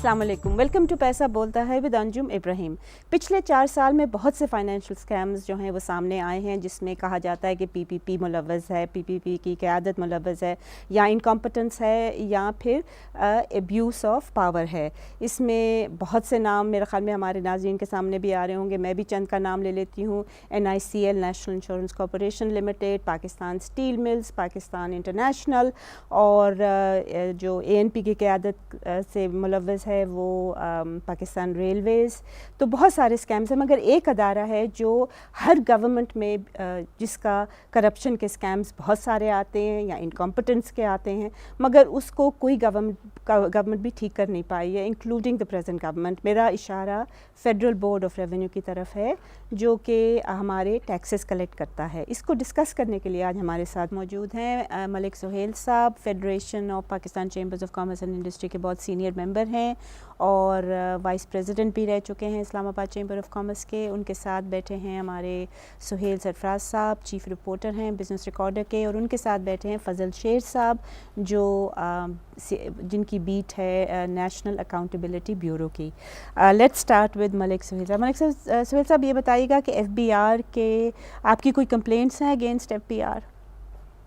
السلام علیکم، welcome to پیسہ بولتا ہے ود انجم ابراہیم۔ پچھلے 4 سال میں بہت سے فائنینشیل اسکیمز جو ہیں وہ سامنے آئے ہیں، جس میں کہا جاتا ہے کہ پی پی پی ملوث ہے، پی پی پی کی قیادت ملوث ہے، یا انکمپٹنس ہے، یا پھر ایبیوز آف پاور ہے۔ اس میں بہت سے نام میرے خیال میں ہمارے ناظرین کے سامنے بھی آ رہے ہوں گے، میں بھی چند کا نام لے لیتی ہوں۔ NICL national insurance corporation limited, Pakistan steel mills, Pakistan international, اور جو ANP کی قیادت سے ملوث ہے وہ پاکستان ریلویز۔ تو بہت سارے اسکیمز ہیں، مگر ایک ادارہ ہے جو ہر گورنمنٹ میں جس کا کرپشن کے اسکیمز بہت سارے آتے ہیں یا انکمپٹنس کے آتے ہیں، مگر اس کو کوئی گورنمنٹ بھی ٹھیک کر نہیں پائی ہے، انکلوڈنگ دا پریزنٹ گورنمنٹ۔ میرا اشارہ فیڈرل بورڈ آف ریونیو کی طرف ہے، جو کہ ہمارے ٹیکسز کلیکٹ کرتا ہے۔ اس کو ڈسکس کرنے کے لیے آج ہمارے ساتھ موجود ہیں ملک سہیل صاحب، federation of Pakistan chambers of commerce and industry کے بہت سینئر ممبر ہیں اور وائس پریزیڈنٹ بھی رہ چکے ہیں اسلام آباد چیمبر آف کامرس کے۔ ان کے ساتھ بیٹھے ہیں ہمارے سہیل سرفراز صاحب، چیف رپورٹر ہیں بزنس ریکارڈر کے، اور ان کے ساتھ بیٹھے ہیں فضل شیر صاحب، جو جن کی بیٹ ہے نیشنل اکاؤنٹیبلٹی بیورو کی۔ لیٹس اسٹارٹ ود ملک سہیل صاحب۔ ملک سہیل صاحب، یہ بتائیے گا کہ FBR کے آپ کی کوئی کمپلینٹس ہیں اگینسٹ FBR؟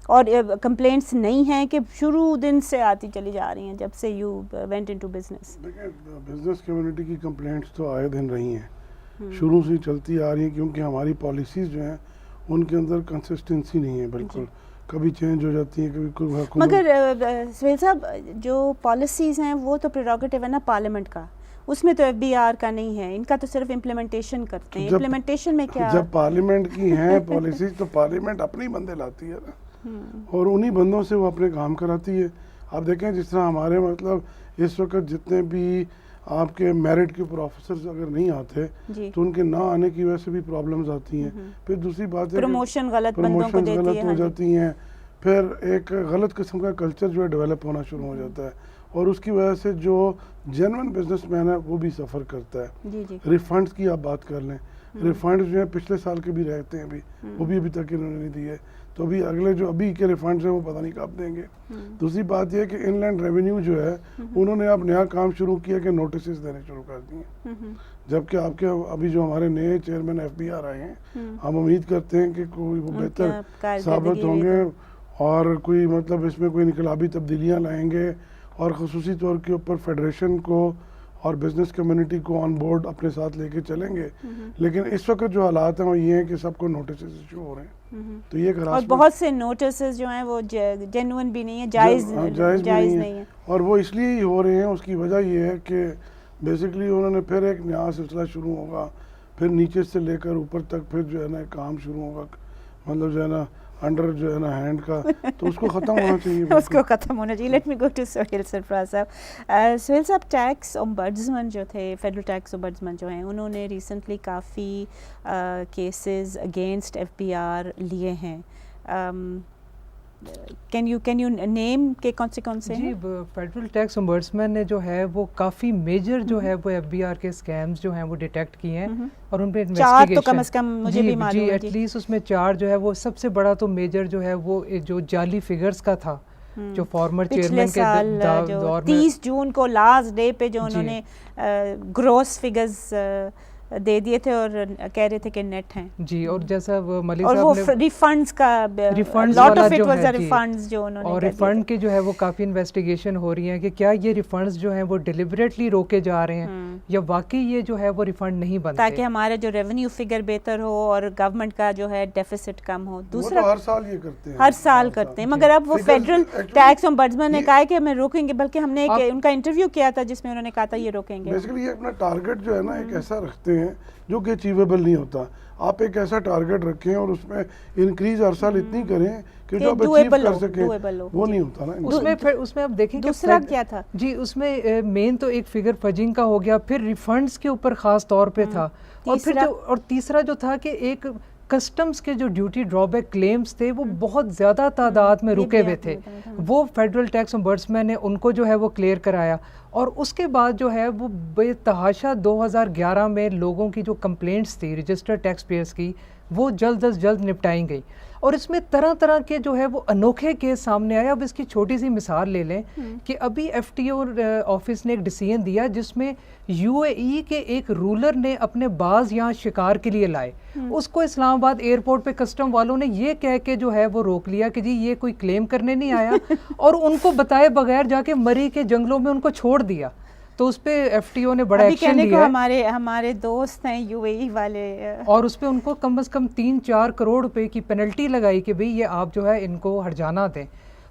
اور کمپلینٹس نہیں ہیں کہ شروع دن سے آتی چلی جا رہی ہیں جب سے یو وینٹ انٹو بزنس؟ دیکھیں، بزنس کمیونٹی کی کمپلینٹس تو آئے دن رہی ہیں، شروع سے چلتی آ رہی ہیں، کیونکہ ہماری پالیسیز جو ہیں ان کے اندر کنسسٹنسی نہیں ہے بالکل، کبھی چینج ہو جاتی ہیں، کبھی کوئی حکومت۔ مگر سہیل صاحب، جو پالیسیز ہیں وہ تو پریروگیٹو ہے نا پارلیمنٹ کا، اس میں تو FBR کا نہیں ہے، ان کا تو صرف امپلیمنٹیشن کرتے ہیں۔ امپلیمنٹیشن میں کیا؟ جب پارلیمنٹ کی ہیں پالیسیز تو پارلیمنٹ اپنے بندے لاتی ہے نا، اور انہی بندوں سے وہ اپنے کام کراتی ہے۔ آپ دیکھیں جس طرح ہمارے مطلب اس وقت جتنے بھی آپ کے میرٹ کے پروفیسرز اگر نہیں آتے تو ان کے نہ آنے کی وجہ سے بھی پرابلمز آتی ہیں۔ پھر دوسری بات ہے پروموشن غلط بندوں کو دیتی ہے، غلط ہو جاتی ہیں، پھر ایک غلط قسم کا کلچر جو ہے ڈیولپ ہونا شروع ہو جاتا ہے، اور اس کی وجہ سے جو جینوئن بزنس مین ہے وہ بھی سفر کرتا ہے۔ ریفنڈز کی آپ بات کر لیں، ریفنڈز جو ہیں پچھلے سال کے بھی رہتے ہیں ابھی، وہ بھی ابھی تک انہوں نے نہیں دیے، تو ابھی اگلے جو ابھی کے ریفنڈز ہیں وہ پتہ نہیں کب دیں گے۔ دوسری بات یہ ہے کہ ان لینڈ ریونیو جو ہے انہوں نے اب نیا کام شروع کیا کہ نوٹسز دینے شروع کر دیے، جبکہ آپ کے ابھی جو ہمارے نئے چیئرمین FBR آئے ہیں، ہم امید کرتے ہیں کہ کوئی وہ بہتر ثابت ہوں گے اور کوئی مطلب اس میں کوئی انقلابی تبدیلیاں لائیں گے، اور خصوصی طور کے اوپر فیڈریشن کو اور بزنس کمیونٹی کو آن بورڈ اپنے ساتھ لے کے چلیں گے۔ لیکن اس وقت جو حالات ہیں وہ یہ ہیں کہ سب کو نوٹسز ایشو ہو رہے ہیں، تو یہ اور بہت سے نوٹسز جو ہیں وہ جینوئن بھی نہیں ہیں، جائز نہیں ہیں، اور وہ اس لیے ہی ہو رہے ہیں۔ اس کی وجہ یہ ہے کہ بیسیکلی انہوں نے پھر ایک نیا سلسلہ شروع ہوگا، پھر نیچے سے لے کر اوپر تک پھر جو ہے نا کام شروع ہوگا، مطلب جو ہے نا انڈر جو ہے نا ہینڈ کا، تو اس کو ختم ہونا چاہیے، اس کو ختم ہونا چاہیے۔ Let me go to Sohail Sarfraz صاحب۔ سہیل صاحب، ٹیکس امبڈسمن جو تھے، فیڈرل ٹیکس امبڈسمن جو ہیں، انہوں نے ریسنٹلی کافی کیسز اگینسٹ FBR لیے ہیں۔ کین یو نیم کے کون سے ہیں؟ جی، فیڈرل ٹیکس امبڈسمن نے جو ہے وہ کافی میجر جو ہے وہ FBR کے اسکیمز جو ہیں وہ ڈیٹیکٹ کیے ہیں، اور ان پہ چار تو کم از کم مجھے بھی معلوم ہے، جی ایٹ لیسٹ اس میں 4 جو ہے وہ سب سے بڑا تو میجر جو ہے وہ جو جعلی فگرز کا تھا، جو فارمر چیئرمین کے دور میں 30 جون کو لاسٹ ڈے پہ جو انہوں نے گروس فگرز دے دیے تھے اور کہہ رہے تھے کہ نیٹ ہیں۔ جی، اور جیسا وہ ملک اور وہ صاحب نے ریفنڈز کا lot of it was refunds جو انہوں نے، اور ریفنڈ کی جو ہے وہ کافی انویسٹیگیشن ہو رہی ہے کہ کیا یہ ریفنڈز جو ہیں وہ ڈیلیبریٹلی روکے جا رہے ہیں یا واقعی یہ جو ہے وہ ریفنڈ نہیں بنتے، تاکہ ہمارا جو ریونیو فگر بہتر ہو اور گورنمنٹ کا جو ہے ڈیفیسٹ کم ہو۔ دوسرا ہر سال یہ کرتے ہیں، ہر سال کرتے ہیں، مگر اب وہ فیڈرل ٹیکس امبڈسمن نے کہا ہے کہ ہمیں روکیں گے، بلکہ ہم نے ان کا انٹرویو کیا تھا جس میں انہوں نے کہا تھا یہ روکیں گے۔ بیسیکلی یہ اپنا ٹارگٹ جو ہے نا ایک ایسا رکھتے ہیں جو کہ اچیویبل نہیں ہوتا۔ آپ ایک ایسا ٹارگٹ رکھیں اور اس میں انکریز ہر سال اتنی کریں کہ جو آپ اچیو کر سکیں، وہ نہیں ہوتا نا۔ اس میں اب دیکھیں دوسرا کیا تھا؟ جی، اس میں مین تو ایک فگر فجنگ کا ہو گیا، پھر ریفنڈز کے اوپر خاص طور پہ تھا، اور تیسرا جو تھا کہ ایک کسٹمز کے جو ڈیوٹی ڈرا بیک کلیمز تھے وہ بہت زیادہ تعداد میں رکے ہوئے تھے، وہ فیڈرل ٹیکس امبڈسمن نے ان کو جو ہے وہ کلیئر کرایا، اور اس کے بعد جو ہے وہ بے تحاشا 2011 میں لوگوں کی جو کمپلینٹس تھی رجسٹرڈ ٹیکس پیئرس کی وہ جلد از جلد نپٹائی گئی، اور اس میں طرح طرح کے جو ہے وہ انوکھے کیس سامنے آئے. اب اس کی چھوٹی سی مثال لے لیں کہ ابھی ایف ٹی او آفس نے ایک ڈیسیژن دیا جس میں یو اے ای کے ایک رولر نے اپنے باز یہاں شکار کے لیے لائے، اس کو اسلام آباد ایئرپورٹ پہ کسٹم والوں نے یہ کہہ کے جو ہے وہ روک لیا کہ جی یہ کوئی کلیم کرنے نہیں آیا، اور ان کو بتائے بغیر جا کے مری کے جنگلوں میں ان کو چھوڑ دیا. تو اس پہ ایف ٹی او نے بڑا ایکشن لیا. ہمارے دوست ہیں یو اے ای والے، اور اس پہ ان کو کم از کم 3-4 کروڑ روپے کی پینلٹی لگائی کہ بھئی یہ آپ جو ہے ان کو ہرجانہ دیں.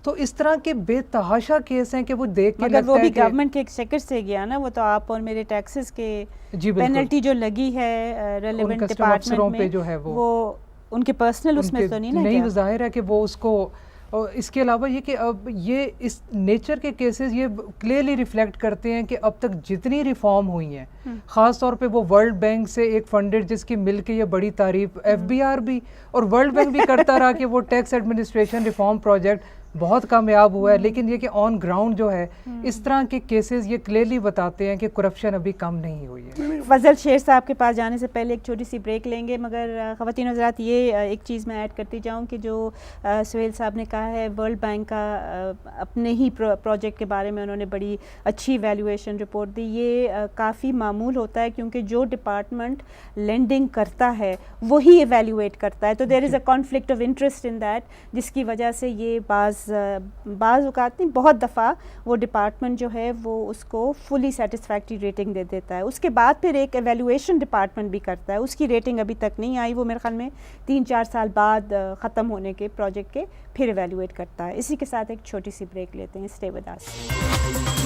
تو اس طرح کے بے تحاشا کیس ہیں کہ وہ دیکھ کے لگتا ہے کہ وہ بھی گورنمنٹ کے ایکسچیکر سے گیا نا، وہ تو آپ اور میرے ٹیکسز کے پینلٹی جو لگی ہے ریلیونٹ ڈپارٹمنٹ میں جو ہے وہ ان کے پرسنل اس میں تو نہیں ظاہر ہے کہ وہ اس کو. اور اس کے علاوہ یہ کہ اب یہ اس نیچر کے کیسز یہ کلیئرلی ریفلیکٹ کرتے ہیں کہ اب تک جتنی ریفارم ہوئی ہیں، خاص طور پہ وہ ورلڈ بینک سے ایک فنڈڈ جس کی مل کے یہ بڑی تعریف ایف بی آر بھی اور ورلڈ بینک بھی کرتا رہا کہ وہ ٹیکس ایڈمنسٹریشن ریفارم پروجیکٹ بہت کامیاب ہوا ہے، لیکن یہ کہ آن گراؤنڈ جو ہے اس طرح کے کیسز یہ کلیئرلی بتاتے ہیں کہ کرپشن ابھی کم نہیں ہوئی ہے. فضل شیر صاحب کے پاس جانے سے پہلے ایک چھوٹی سی بریک لیں گے، مگر خواتین حضرات یہ ایک چیز میں ایڈ کرتی جاؤں کہ جو سہیل صاحب نے کہا ہے ورلڈ بینک کا اپنے ہی پروجیکٹ کے بارے میں انہوں نے بڑی اچھی ایویلویشن رپورٹ دی. یہ کافی معمول ہوتا ہے کیونکہ جو ڈپارٹمنٹ لینڈنگ کرتا ہے وہی ایویلویٹ کرتا ہے، تو there is a conflict of interest in that, جس کی وجہ سے یہ بعض اوقات نہیں بہت دفعہ وہ ڈپارٹمنٹ جو ہے وہ اس کو فلی سیٹسفیکٹری ریٹنگ دے دیتا ہے. اس کے بعد پھر ایک ایویلویشن ڈپارٹمنٹ بھی کرتا ہے، اس کی ریٹنگ ابھی تک نہیں آئی، وہ میرے خیال میں 3-4 سال بعد ختم ہونے کے پروجیکٹ کے پھر ایویلویٹ کرتا ہے. اسی کے ساتھ ایک چھوٹی سی بریک لیتے ہیں. Stay with us.